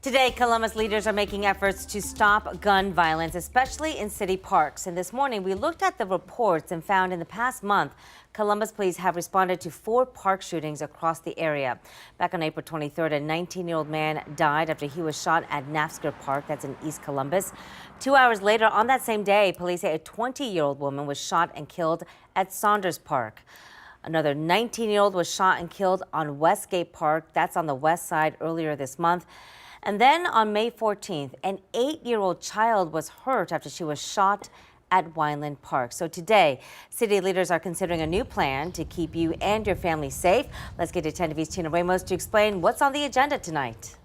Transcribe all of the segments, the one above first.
Today, Columbus leaders are making efforts to stop gun violence, especially in city parks. And this morning, we looked at the reports and found in the past month, Columbus police have responded to 4 park shootings across the area. Back on April 23rd, a 19-year-old man died after he was shot at Nafzger Park, that's in East Columbus. 2 hours later, on that same day, police say a 20-year-old woman was shot and killed at Saunders Park. Another 19-year-old was shot and killed on Westgate Park, that's on the west side, earlier this month. And then on May 14th, an 8-year-old child was hurt after she was shot at Wineland Park. So today, city leaders are considering a new plan to keep you and your family safe. Let's get to 10 TV's Tina Ramos to explain what's on the agenda tonight.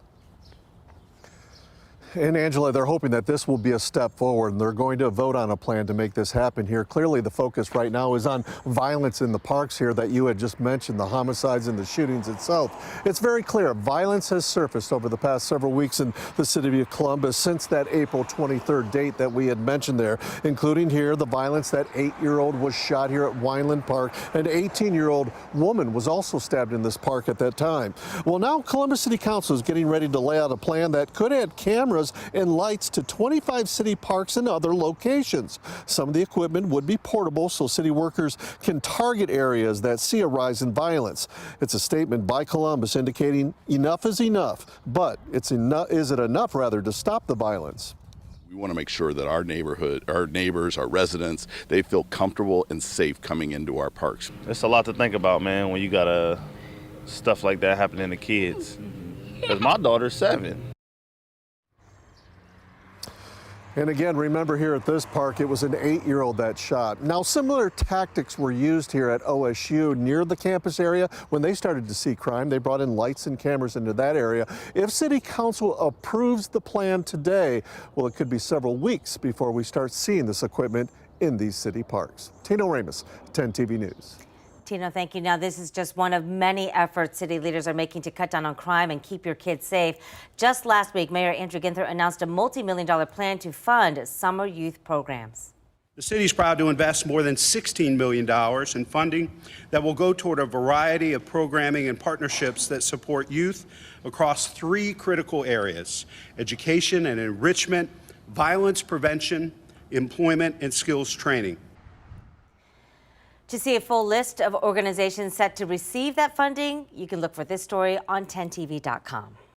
And Angela, they're hoping that this will be a step forward, and they're going to vote on a plan to make this happen here. Clearly, the focus right now is on violence in the parks here that you had just mentioned, the homicides and the shootings itself. It's very clear violence has surfaced over the past several weeks in the city of Columbus since that April 23rd date that we had mentioned there, including here the violence. That 8-year-old was shot here at Wineland Park. An 18-year-old woman was also stabbed in this park at that time. Well, now Columbus City Council is getting ready to lay out a plan that could add cameras and lights to 25 city parks and other locations. Some of the equipment would be portable so city workers can target areas that see a rise in violence. It's a statement by Columbus indicating enough is enough, but is it enough rather to stop the violence? We want to make sure that our neighborhood, our neighbors, our residents, they feel comfortable and safe coming into our parks. It's a lot to think about, man, when you got stuff like that happening to kids. Because my daughter's 7. And again, remember here at this park, it was an 8-year-old that shot. Now, similar tactics were used here at OSU near the campus area. When they started to see crime, they brought in lights and cameras into that area. If City Council approves the plan today, well, it could be several weeks before we start seeing this equipment in these city parks. Tino Ramos, 10 TV News. Tino, thank you. Now, this is just one of many efforts city leaders are making to cut down on crime and keep your kids safe. Just last week, Mayor Andrew Ginther announced a multi-million-dollar plan to fund summer youth programs. The city is proud to invest more than $16 million in funding that will go toward a variety of programming and partnerships that support youth across 3 critical areas: education and enrichment, violence prevention, employment, and skills training. To see a full list of organizations set to receive that funding, you can look for this story on 10tv.com.